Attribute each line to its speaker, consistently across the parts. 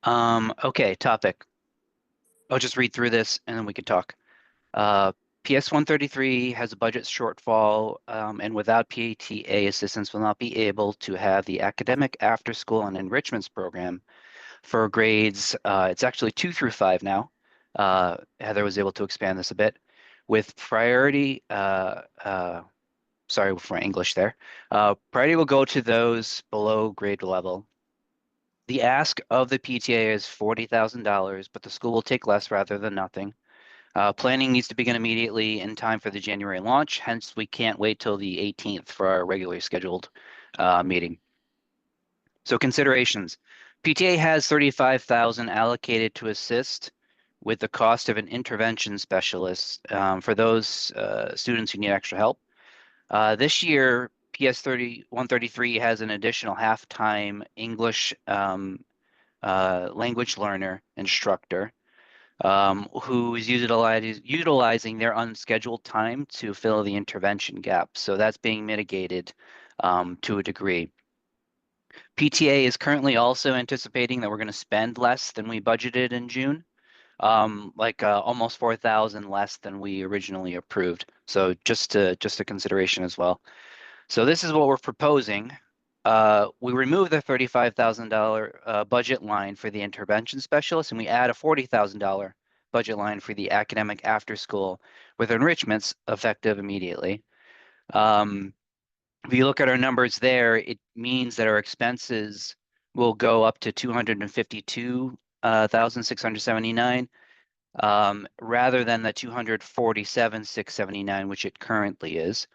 Speaker 1: Okay, topic. I'll just read through this and then we can talk. Uh, PS 133 has a budget shortfall, and without PTA assistance will not be able to have the academic after school and enrichments program for grades. It's actually 2 through 5 now. Heather was able to expand this a bit with priority. Sorry for my English there. Priority will go to those below grade level. The ask of the PTA is $40,000, but the school will take less rather than nothing. Planning needs to begin immediately in time for the January launch, hence we can't wait till the 18th for our regularly scheduled meeting. So considerations. PTA has 35,000 allocated to assist with the cost of an intervention specialist for those students who need extra help. This year, PS 133 has an additional half-time English language learner instructor who is utilizing their unscheduled time to fill the intervention gap. So that's being mitigated to a degree. PTA is currently also anticipating that we're going to spend less than we budgeted in June, like almost 4,000 less than we originally approved. So just a consideration as well. So this is what we're proposing. We remove the $35,000 budget line for the intervention specialist, and we add a $40,000 budget line for the academic after school with enrichments effective immediately. If you look at our numbers there, it means that our expenses will go up to 252,679 rather than the 247,679, which it currently is.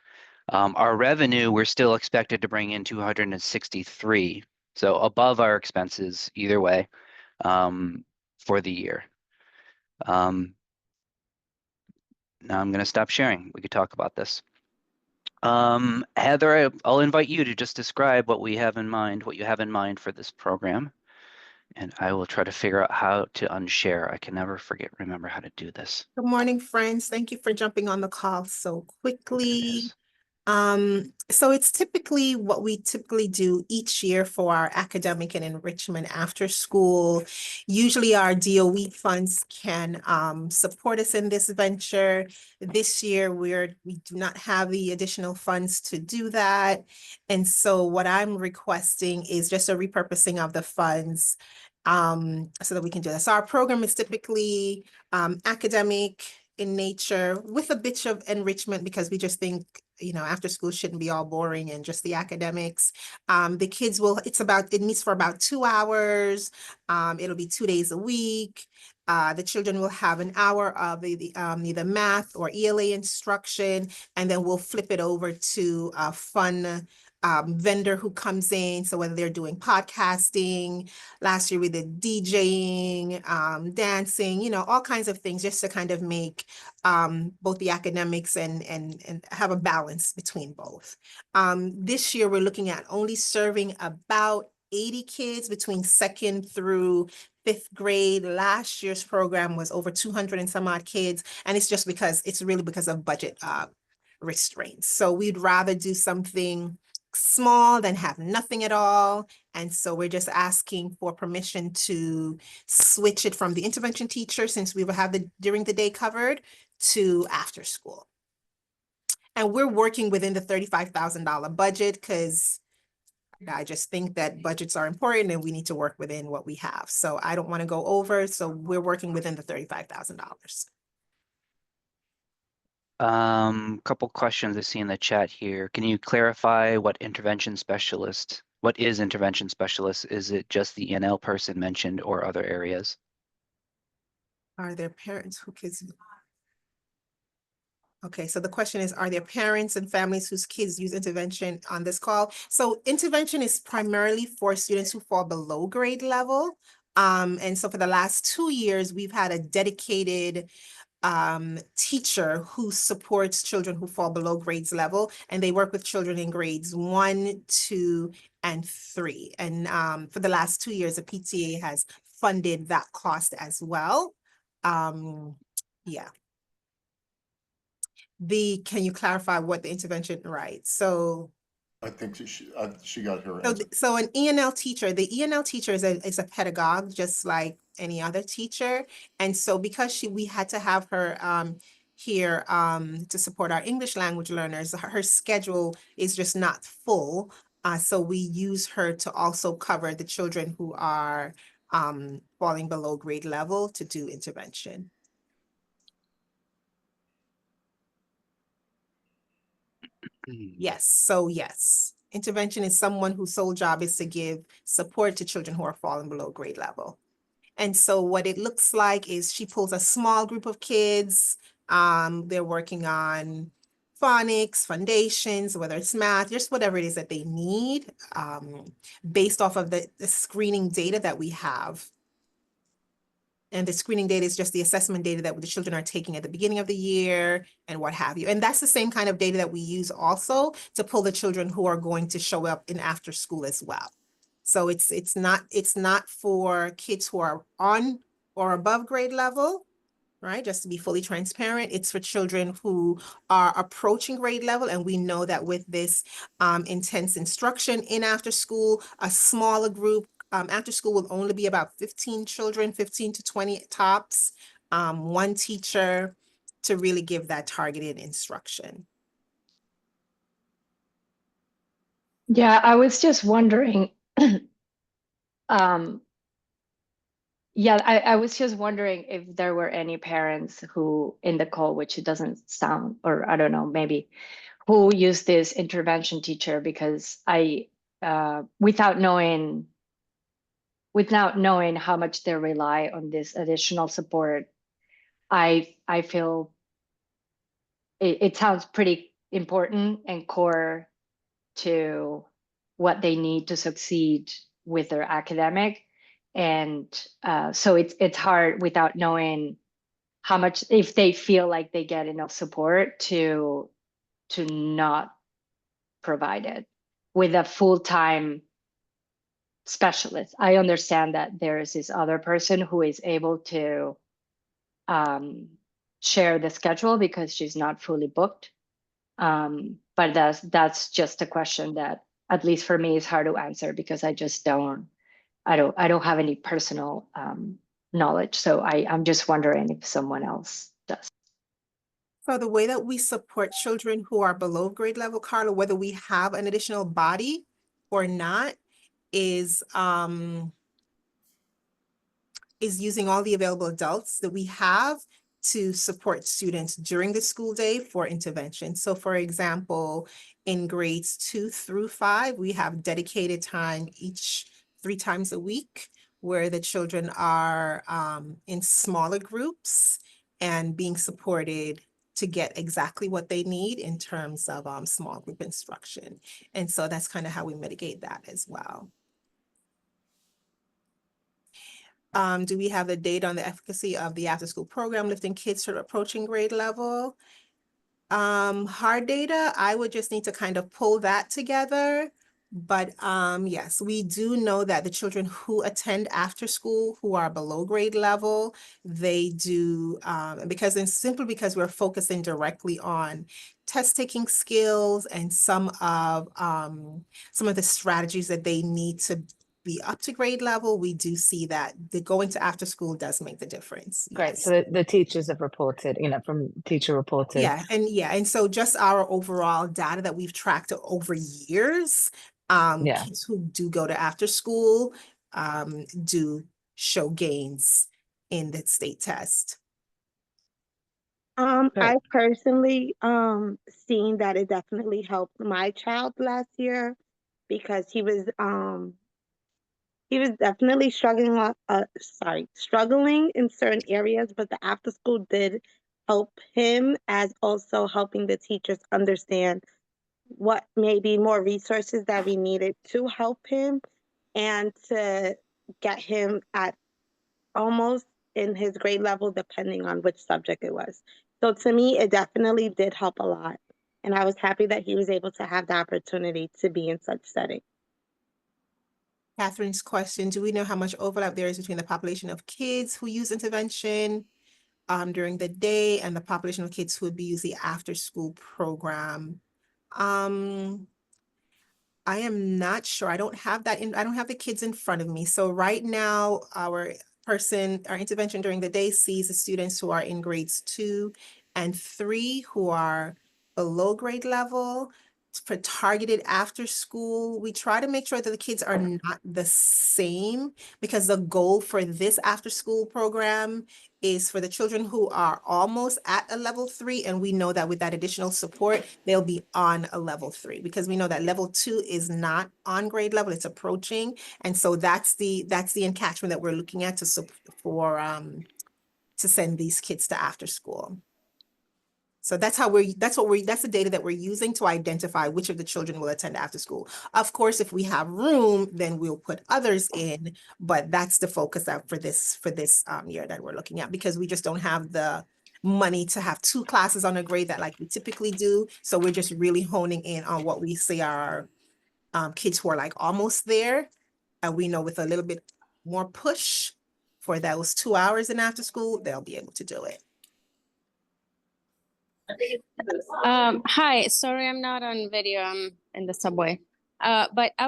Speaker 1: Our revenue, we're still expected to bring in 263, so above our expenses either way for the year. Now I'm going to stop sharing. We could talk about this. Heather, I'll invite you to just describe what we have in mind, what you have in mind for this program, and I will try to figure out how to unshare. I can never remember how to do this.
Speaker 2: Good morning, friends. Thank you for jumping on the call so quickly. So it's typically what we typically do each year for our academic and enrichment after school. Usually our DOE funds can support us in this venture. This year we do not have the additional funds to do that. And so what I'm requesting is just a repurposing of the funds so that we can do this. So our program is typically academic in nature with a bit of enrichment because we just think, after school shouldn't be all boring and just the academics. The kids it meets for about 2 hours. It'll be 2 days a week. The children will have an hour of either math or ELA instruction, and then we'll flip it over to a fun vendor who comes in. So whether they're doing podcasting, last year we did DJing, dancing, all kinds of things just to kind of make both the academics and have a balance between both. This year we're looking at only serving about 80 kids between 2nd through 5th grade. Last year's program was over 200 and some odd kids, and it's really because of budget restraints. So we'd rather do something small than have nothing at all. And so we're just asking for permission to switch it from the intervention teacher, since we will have the during the day covered, to after school. And we're working within the $35,000 budget because I just think that budgets are important and we need to work within what we have. So I don't want to go over. So we're working within the $35,000.
Speaker 1: Couple questions I see in the chat here. Can you clarify what is intervention specialist? Is it just the ENL person mentioned or other areas?
Speaker 2: Are there parents who kids? Okay, so the question is, are there parents and families whose kids use intervention on this call? So intervention is primarily for students who fall below grade level. And so for the last 2 years, we've had a dedicated teacher who supports children who fall below grades level, and they work with children in grades 1, 2, and 3. And for the last 2 years, the PTA has funded that cost as well. Yeah. Can you clarify what the intervention, right? So
Speaker 3: I think she got her
Speaker 2: So,
Speaker 3: answer.
Speaker 2: so an ENL teacher, the ENL teacher is a pedagogue, just like any other teacher. And so because we had to have her here to support our English language learners, her schedule is just not full. So we use her to also cover the children who are falling below grade level to do intervention. Yes, so yes. Intervention is someone whose sole job is to give support to children who are falling below grade level. And so what it looks like is she pulls a small group of kids. They're working on phonics, foundations, whether it's math, just whatever it is that they need, based off of the screening data that we have. And the screening data is just the assessment data that the children are taking at the beginning of the year and what have you. And that's the same kind of data that we use also to pull the children who are going to show up in after school as well. So it's not for kids who are on or above grade level, right? Just to be fully transparent, it's for children who are approaching grade level. And we know that with this intense instruction in after school, a smaller group, after school will only be about 15 children, 15 to 20 tops, one teacher to really give that targeted instruction.
Speaker 4: Yeah, I was just wondering, yeah, I was just wondering if there were any parents who in the call, which it doesn't sound, or I don't know, maybe who use this intervention teacher, because without knowing how much they rely on this additional support, I feel it sounds pretty important and core to what they need to succeed with their academic. And so it's hard without knowing how much, if they feel like they get enough support to not provide it with a full-time specialist. I understand that there is this other person who is able to share the schedule because she's not fully booked. But that's just a question that, at least for me, is hard to answer because I just don't have any personal knowledge. So I'm just wondering if someone else does.
Speaker 2: So the way that we support children who are below grade level, Carla, whether we have an additional body or not, is using all the available adults that we have to support students during the school day for intervention. So for example, in grades 2 through 5, we have dedicated time each 3 times a week where the children are in smaller groups and being supported to get exactly what they need in terms of small group instruction. And so that's kind of how we mitigate that as well. Do we have the data on the efficacy of the after-school program lifting kids to approaching grade level? Hard data, I would just need to kind of pull that together. But yes, we do know that the children who attend after school who are below grade level, they do, simply because we're focusing directly on test taking skills and some of the strategies that they need to be up to grade level, we do see that the going to after school does make the difference.
Speaker 5: Great.
Speaker 2: Yes.
Speaker 5: So the teachers have reported, from teacher reported.
Speaker 2: Yeah, and so just our overall data that we've tracked over years, kids who do go to after school do show gains in the state test.
Speaker 6: I personally seen that it definitely helped my child last year because he was definitely struggling in certain areas, but the after school did help him, as also helping the teachers understand what maybe more resources that we needed to help him and to get him at almost in his grade level, depending on which subject it was. So to me, it definitely did help a lot. And I was happy that he was able to have the opportunity to be in such setting.
Speaker 2: Catherine's question, do we know how much overlap there is between the population of kids who use intervention during the day and the population of kids who would be using the after-school program? I am not sure. I don't have that I don't have the kids in front of me. So right now, our intervention during the day sees the students who are in grades 2 and 3 who are below grade level. For targeted after school, we try to make sure that the kids are not the same, because the goal for this after school program is for the children who are almost at a level 3, and we know that with that additional support, they'll be on a level 3, because we know that level 2 is not on grade level, it's approaching. And so that's the encatchment that we're looking at to send these kids to after school. So that's the data that we're using to identify which of the children will attend after school. Of course, if we have room, then we'll put others in, but that's the focus for this year that we're looking at, because we just don't have the money to have 2 classes on a grade that like we typically do. So we're just really honing in on what we say are kids who are like almost there. And we know with a little bit more push for those 2 hours in after school, they'll be able to do it.
Speaker 7: Hi, sorry I'm not on video. I'm in the subway. But I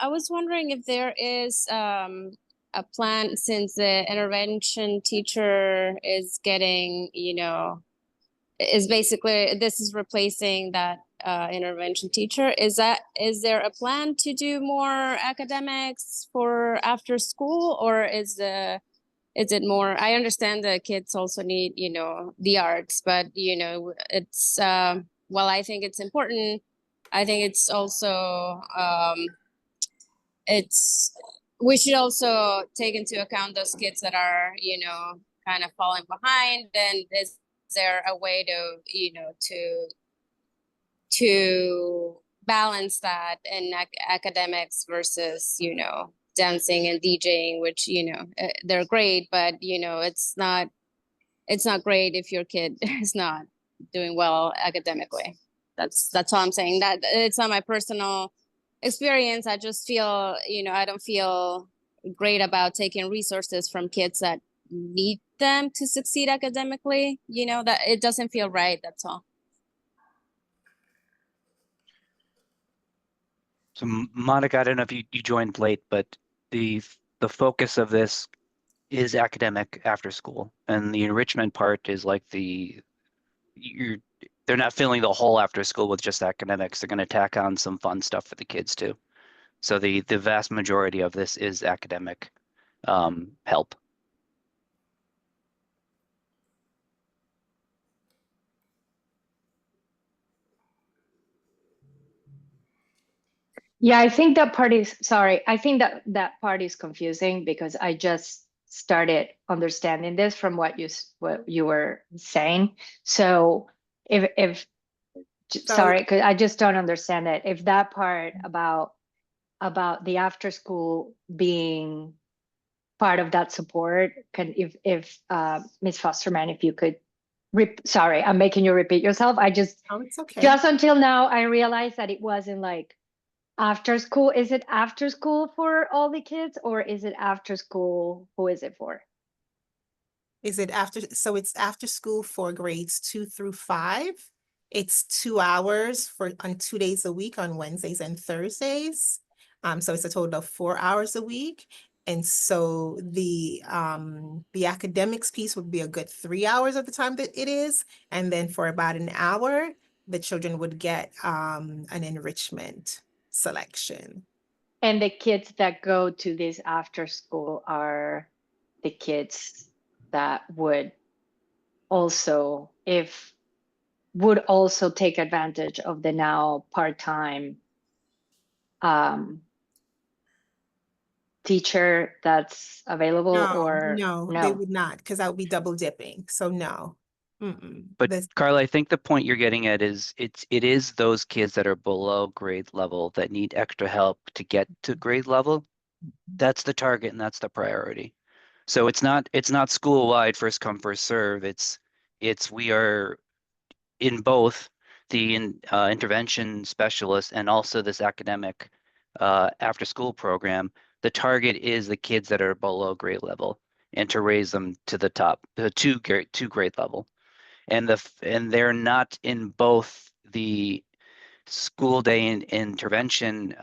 Speaker 7: was wondering if there is a plan, since the intervention teacher is getting, is basically, this is replacing that intervention teacher. Is there a plan to do more academics for after school, or is it more, I understand the kids also need, the arts, but, it's, well, I think it's important. I think it's also, we should also take into account those kids that are, kind of falling behind. And is there a way to, to balance that in academics versus, dancing and DJing, which, they're great, but, it's not great if your kid is not doing well academically. That's all I'm saying. That it's not my personal experience. I just feel, I don't feel great about taking resources from kids that need them to succeed academically, that it doesn't feel right. That's all.
Speaker 1: So Monica, I don't know if you joined late, but the focus of this is academic after school, and the enrichment part is like they're not filling the whole after school with just academics. They're going to tack on some fun stuff for the kids too. So the vast majority of this is academic help.
Speaker 4: Yeah, I think that part is, sorry, I think that part is confusing, because I just started understanding this from what you were saying. So if sorry, because I just don't understand it. If that part about the after school being part of that support, if Ms. Fosterman, if you could, sorry, I'm making you repeat yourself.
Speaker 2: It's okay.
Speaker 4: Just until now, I realized that it wasn't like after school. Is it after school for all the kids, or is it after school? Who is it for?
Speaker 2: Is it after? So it's after school for grades 2 through 5. It's 2 hours on 2 days a week, on Wednesdays and Thursdays. So it's a total of 4 hours a week. And so the academics piece would be a good 3 hours of the time that it is. And then for about an hour, the children would get an enrichment selection.
Speaker 4: And the kids that go to this after school are the kids that would also take advantage of the now part-time teacher that's available, or
Speaker 2: no, they would not, because that would be double dipping. So no.
Speaker 1: But Carla, I think the point you're getting at is it is those kids that are below grade level that need extra help to get to grade level. That's the target and that's the priority. So it's not school-wide first come first serve. It's we are in both the intervention specialist and also this academic after school program. The target is the kids that are below grade level and to raise them to the top, the two grade level. And they're not in both the school day intervention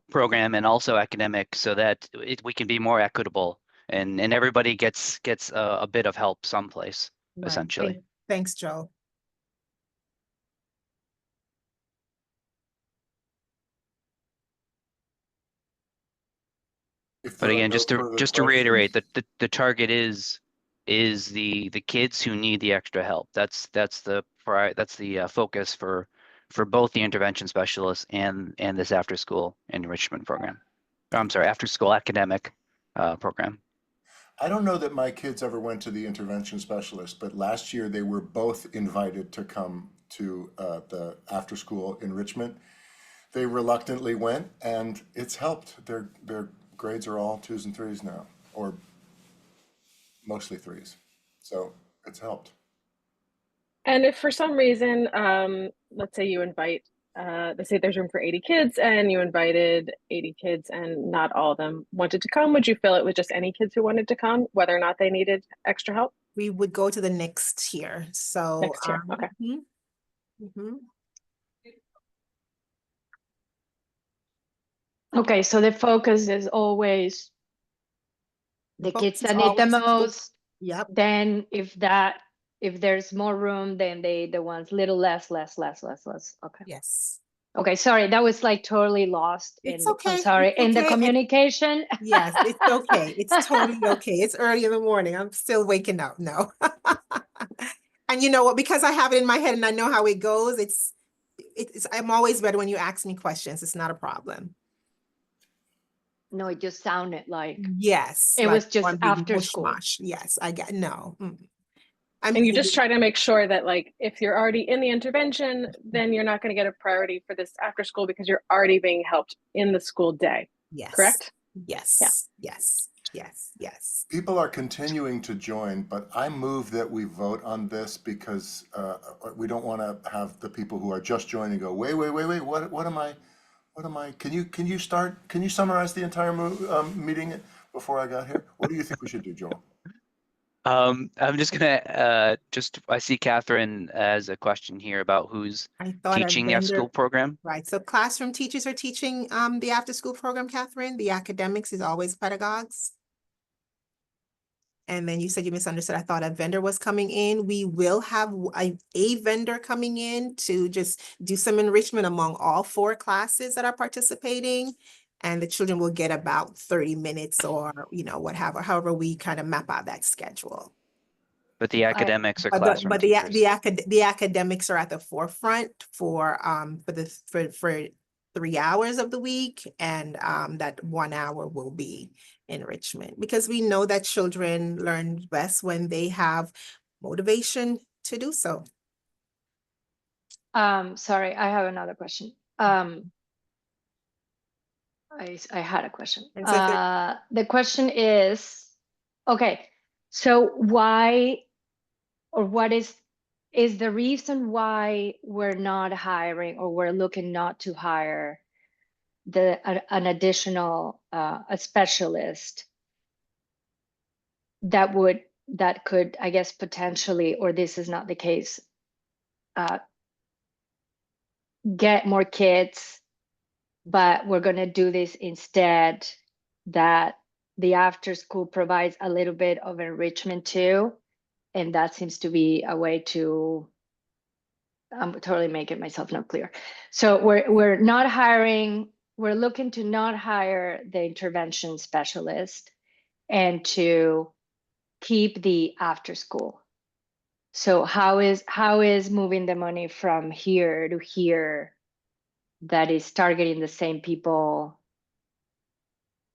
Speaker 1: program and also academic, so that we can be more equitable and everybody gets a bit of help someplace,
Speaker 2: Right.
Speaker 1: essentially.
Speaker 2: Thanks, Joe.
Speaker 3: If
Speaker 1: But
Speaker 3: there are
Speaker 1: again,
Speaker 3: no further
Speaker 1: just to reiterate
Speaker 3: questions-
Speaker 1: that the target is the kids who need the extra help. That's the focus for both the intervention specialists and this after school enrichment program. I'm sorry, after school academic program.
Speaker 3: I don't know that my kids ever went to the intervention specialist, but last year they were both invited to come to the after-school enrichment. They reluctantly went, and it's helped. Their grades are all 2s and 3s now, or mostly 3s. So it's helped.
Speaker 8: And if for some reason, let's say you invite, let's say there's room for 80 kids and you invited 80 kids and not all of them wanted to come, would you fill it with just any kids who wanted to come, whether or not they needed extra help?
Speaker 2: We would go to the next tier. So
Speaker 8: Next tier, okay.
Speaker 4: Okay, so the focus is always the
Speaker 2: focus
Speaker 4: kids
Speaker 2: is
Speaker 4: that need the
Speaker 2: always-
Speaker 4: most.
Speaker 2: Yep.
Speaker 4: Then if there's more room, then the ones little less. Okay.
Speaker 2: Yes.
Speaker 4: Okay, sorry, that was like totally lost
Speaker 2: It's
Speaker 4: in,
Speaker 2: okay.
Speaker 4: I'm sorry,
Speaker 2: It's
Speaker 4: in the
Speaker 2: okay.
Speaker 4: communication.
Speaker 2: Yes, it's okay. It's totally okay. It's early in the morning. I'm still waking up. No. And you know what? Because I have it in my head and I know how it goes, it's I'm always better when you ask me questions. It's not a problem.
Speaker 4: No, it just sounded like
Speaker 2: Yes.
Speaker 4: it
Speaker 2: like
Speaker 4: was just
Speaker 2: one big
Speaker 4: after
Speaker 2: mush
Speaker 4: school.
Speaker 2: mush. Yes, I get no. I
Speaker 8: And you
Speaker 2: mean,
Speaker 8: just try to make sure that, like, if you're already in the intervention, then you're not going to get a priority for this after school because you're already being helped in the school day.
Speaker 2: yes.
Speaker 8: Correct?
Speaker 2: Yes.
Speaker 8: Yeah.
Speaker 2: Yes.
Speaker 3: People are continuing to join, but I move that we vote on this because we don't want to have the people who are just joining go, wait, what am I, can you summarize the entire meeting before I got here? What do you think we should do, Joel?
Speaker 1: I'm just gonna I see Catherine as a question here about who's
Speaker 2: I thought a
Speaker 1: teaching the after school
Speaker 2: vendor,
Speaker 1: program.
Speaker 2: right. So classroom teachers are teaching the after school program, Catherine. The academics is always pedagogues. And then you said you misunderstood. I thought a vendor was coming in. We will have a vendor coming in to just do some enrichment among all 4 classes that are participating. And the children will get about 30 minutes or, however we kind of map out that schedule.
Speaker 1: But the academics are
Speaker 2: But
Speaker 1: classroom teachers.
Speaker 2: the academics are at the forefront for 3 hours of the week, and that 1 hour will be enrichment, because we know that children learn best when they have motivation to do so.
Speaker 4: Sorry, I have another question. I had a question.
Speaker 2: And so if there-
Speaker 4: The question is, okay, so why, or what is the reason why we're not hiring, or we're looking not to hire an additional a specialist that could, I guess, potentially, or this is not the case, get more kids, but we're going to do this instead, that the after school provides a little bit of enrichment too, and that seems to be a way to, I'm totally making myself not clear. So we're not hiring, we're looking to not hire the intervention specialist and to keep the after school. So how is moving the money from here to here that is targeting the same people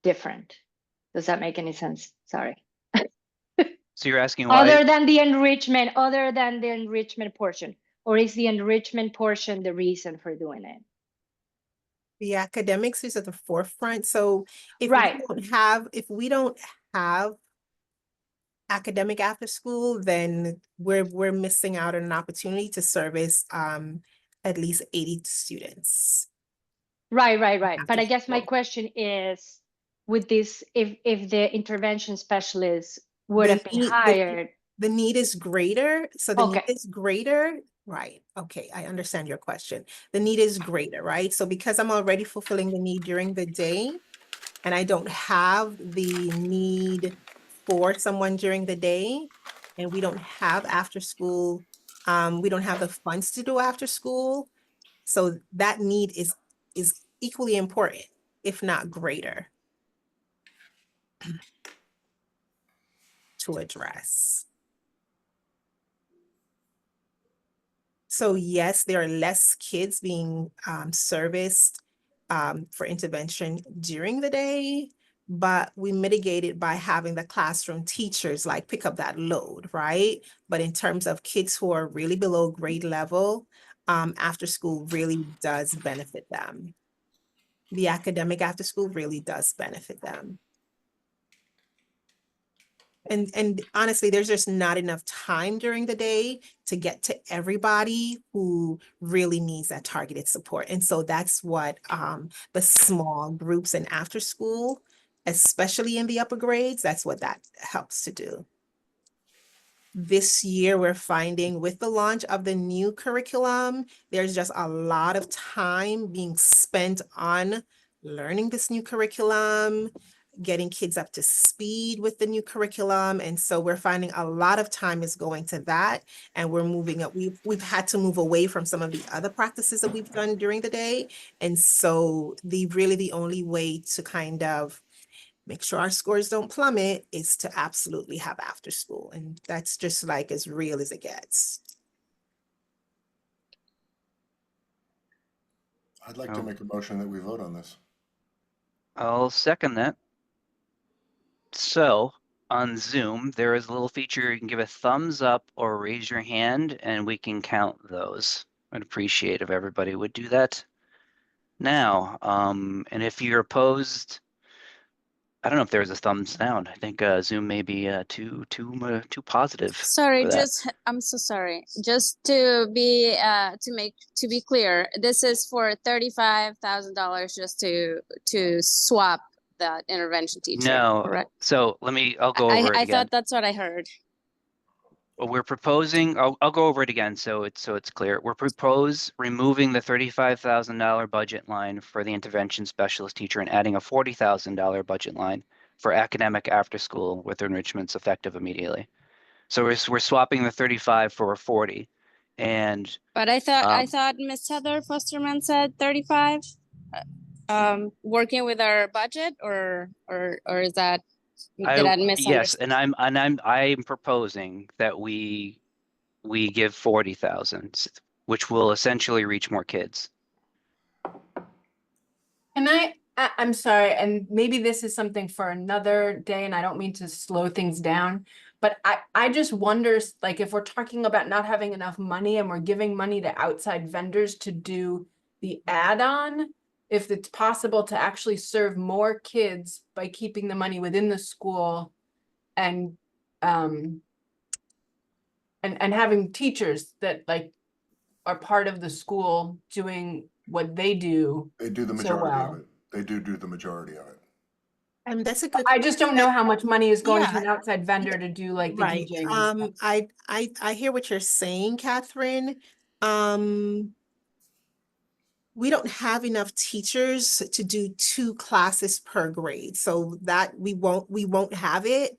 Speaker 4: different? Does that make any sense? Sorry.
Speaker 1: So you're asking why?
Speaker 4: Other than the enrichment portion, or is the enrichment portion the reason for doing it?
Speaker 2: The academics is at the forefront. So if
Speaker 4: Right.
Speaker 2: we don't have academic after school, then we're missing out on an opportunity to service at least 80 students.
Speaker 4: Right. But
Speaker 2: After
Speaker 4: I guess my
Speaker 2: school.
Speaker 4: question is, with this, if the intervention specialist would
Speaker 2: The
Speaker 4: have been
Speaker 2: need-
Speaker 4: hired,
Speaker 2: The need is greater. So the need
Speaker 4: Okay.
Speaker 2: is greater. Right. Okay. I understand your question. The need is greater, right? So because I'm already fulfilling the need during the day and I don't have the need for someone during the day, and we don't have after school, we don't have the funds to do after school. So that need is equally important, if not greater, to address. So yes, there are less kids being serviced for intervention during the day, but we mitigate it by having the classroom teachers like pick up that load, right? But in terms of kids who are really below grade level, after school really does benefit them. The academic after school really does benefit them. And honestly, there's just not enough time during the day to get to everybody who really needs that targeted support. And so that's what the small groups and after school, especially in the upper grades, that's what that helps to do. This year, we're finding with the launch of the new curriculum, there's just a lot of time being spent on learning this new curriculum, getting kids up to speed with the new curriculum. And so we're finding a lot of time is going to that. And we're moving up. We've had to move away from some of the other practices that we've done during the day. And so the only way to kind of make sure our scores don't plummet is to absolutely have after school. And that's just like as real as it gets.
Speaker 3: I'd like to make a motion that we vote on this.
Speaker 1: I'll second that. So on Zoom, there is a little feature you can give a thumbs up or raise your hand and we can count those. I'd appreciate if everybody would do that now. And if you're opposed, I don't know if there's a thumbs down. I think Zoom may be too positive
Speaker 7: Sorry,
Speaker 1: for that.
Speaker 7: I'm so sorry. Just to be clear, this is for $35,000 just to swap that intervention teacher.
Speaker 1: No,
Speaker 7: correct?
Speaker 1: so I'll go over it
Speaker 7: I
Speaker 1: again.
Speaker 7: thought that's what I heard.
Speaker 1: We're proposing, I'll go over it again so it's clear. We're removing the $35,000 budget line for the intervention specialist teacher and adding a $40,000 budget line for academic after school with enrichments effective immediately. So we're swapping the 35 for a 40. And
Speaker 7: But I thought Miss Heather Fosterman said 35. Working with our budget, or is that did I misunderstand?
Speaker 1: Yes, and I'm proposing that we give 40,000, which will essentially reach more kids.
Speaker 9: And I'm sorry, and maybe this is something for another day, and I don't mean to slow things down, but I just wonder, like, if we're talking about not having enough money and we're giving money to outside vendors to do the add-on, if it's possible to actually serve more kids by keeping the money within the school and having teachers that like are part of the school doing what they do.
Speaker 3: They do the majority of it. They do the majority of it.
Speaker 2: And that's a good.
Speaker 9: I just don't know how much money is going to
Speaker 2: Yeah.
Speaker 9: an outside vendor to do like the
Speaker 2: Right.
Speaker 9: DJing. and stuff.
Speaker 2: I hear what you're saying, Catherine. We don't have enough teachers to do 2 classes per grade, so that we won't have it.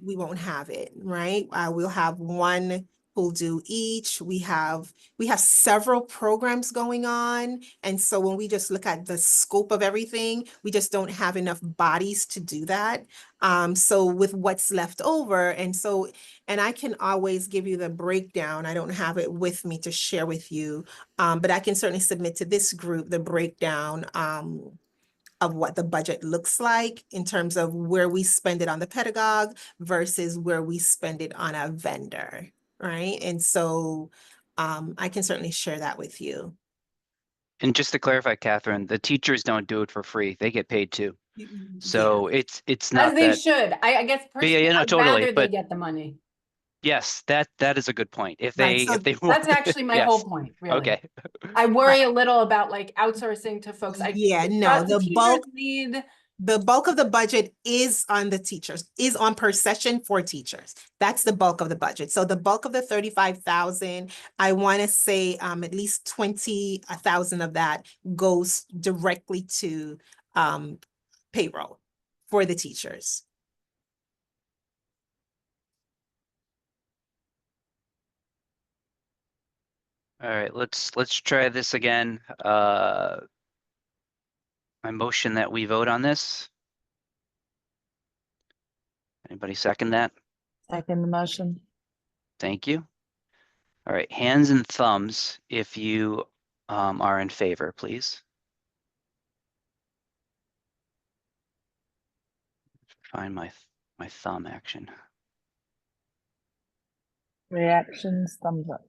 Speaker 2: We won't have it, right? We'll have one who'll do each. We have several programs going on, and so when we just look at the scope of everything, we just don't have enough bodies to do that. So with what's left over, and I can always give you the breakdown. I don't have it with me to share with you, but I can certainly submit to this group the breakdown of what the budget looks like in terms of where we spend it on the pedagogue versus where we spend it on a vendor, right? And so I can certainly share that with you.
Speaker 1: And just to clarify, Catherine, the teachers don't do it for free. They get paid too. So it's not
Speaker 9: As they
Speaker 1: that.
Speaker 9: should. I guess personally,
Speaker 1: no,
Speaker 9: I'd
Speaker 1: totally,
Speaker 9: rather they
Speaker 1: but
Speaker 9: get the money.
Speaker 1: yes, that is a good point. If
Speaker 9: Right,
Speaker 1: they
Speaker 9: so
Speaker 1: want,
Speaker 9: that's actually my whole point, really.
Speaker 1: Okay.
Speaker 9: I worry a little about like outsourcing to folks.
Speaker 2: Yeah, no,
Speaker 9: trust
Speaker 2: the
Speaker 9: teachers
Speaker 2: bulk.
Speaker 9: need
Speaker 2: The bulk of the budget is on the teachers, is on per session for teachers. That's the bulk of the budget. So the bulk of the 35,000, I want to say at least 20,000 of that goes directly to payroll for the teachers.
Speaker 1: All right, let's try this again. I motion that we vote on this. Anybody second that?
Speaker 5: Second the motion.
Speaker 1: Thank you. All right, hands and thumbs if you are in favor, please. Find my thumb action.
Speaker 5: Reactions, thumbs up.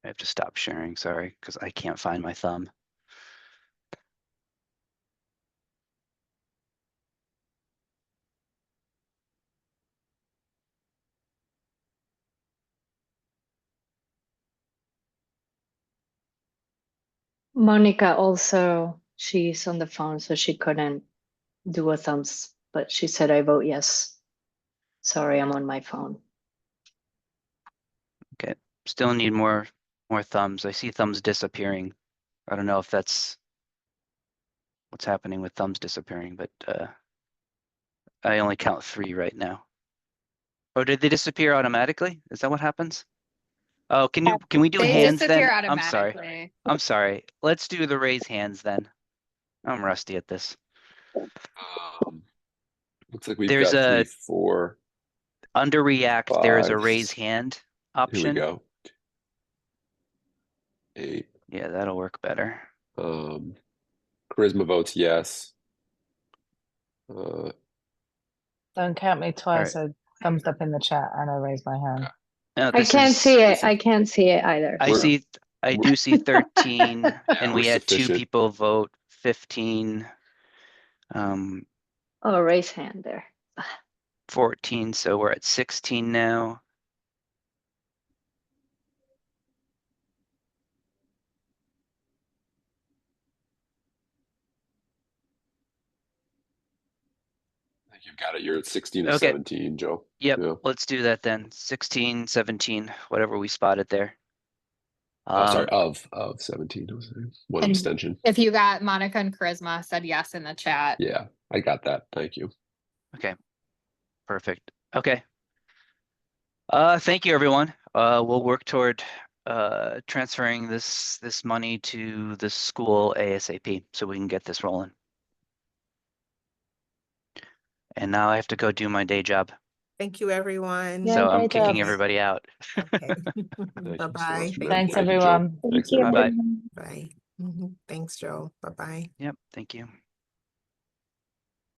Speaker 1: I have to stop sharing, sorry, because I can't find my thumb.
Speaker 4: Monica also, she's on the phone, so she couldn't do a thumbs, but she said, I vote yes. Sorry, I'm on my phone.
Speaker 1: Okay, still need more thumbs. I see thumbs disappearing. I don't know if that's what's happening with thumbs disappearing, but I only count 3 right now. Oh, did they disappear automatically? Is that what happens? Oh, can we do
Speaker 10: They
Speaker 1: hands then?
Speaker 10: disappear
Speaker 1: I'm sorry.
Speaker 10: automatically.
Speaker 1: I'm sorry. Let's do the raise hands then. I'm rusty at this.
Speaker 11: Looks like we've
Speaker 1: There's
Speaker 11: got
Speaker 1: a
Speaker 11: 3, 4.
Speaker 1: Under react, there is a
Speaker 11: 5.
Speaker 1: raise hand
Speaker 11: Here we
Speaker 1: option.
Speaker 11: go. 8.
Speaker 1: Yeah, that'll work better.
Speaker 11: Charisma votes yes.
Speaker 5: Don't count me twice.
Speaker 1: All
Speaker 5: I thumbs up in the chat and I raise my hand.
Speaker 1: No,
Speaker 4: I
Speaker 1: this
Speaker 4: can't
Speaker 1: is-
Speaker 4: see it. I can't see it either.
Speaker 1: I do see 13 and we
Speaker 11: we're
Speaker 1: had 2
Speaker 11: sufficient.
Speaker 1: people vote, 15,
Speaker 4: Oh, raise hand there.
Speaker 1: 14, so we're at 16 now.
Speaker 11: I think you've got it. You're at 16 to
Speaker 1: Okay.
Speaker 11: 17, Joe.
Speaker 1: Yep,
Speaker 11: Yeah.
Speaker 1: let's do that then. 16, 17, whatever we spotted there.
Speaker 11: Oh, sorry, of 17. One
Speaker 10: And
Speaker 11: abstention.
Speaker 10: if you got Monica and Charisma said yes in the chat.
Speaker 11: Yeah, I got that. Thank you.
Speaker 1: Okay, perfect. Okay. Thank you, everyone. We'll work toward transferring this money to the school ASAP so we can get this rolling. And now I have to go do my day job.
Speaker 2: Thank you, everyone.
Speaker 5: Yeah,
Speaker 1: So I'm
Speaker 5: great
Speaker 1: kicking
Speaker 5: job.
Speaker 1: everybody out.
Speaker 2: Okay.
Speaker 11: Thank you so
Speaker 2: Bye-bye.
Speaker 11: much, man.
Speaker 5: Thanks,
Speaker 11: Thank you, Joe.
Speaker 5: everyone.
Speaker 11: Thanks,
Speaker 1: Bye-bye.
Speaker 11: everybody.
Speaker 2: Bye. Thanks, Joe. Bye-bye.
Speaker 1: Yep, thank you.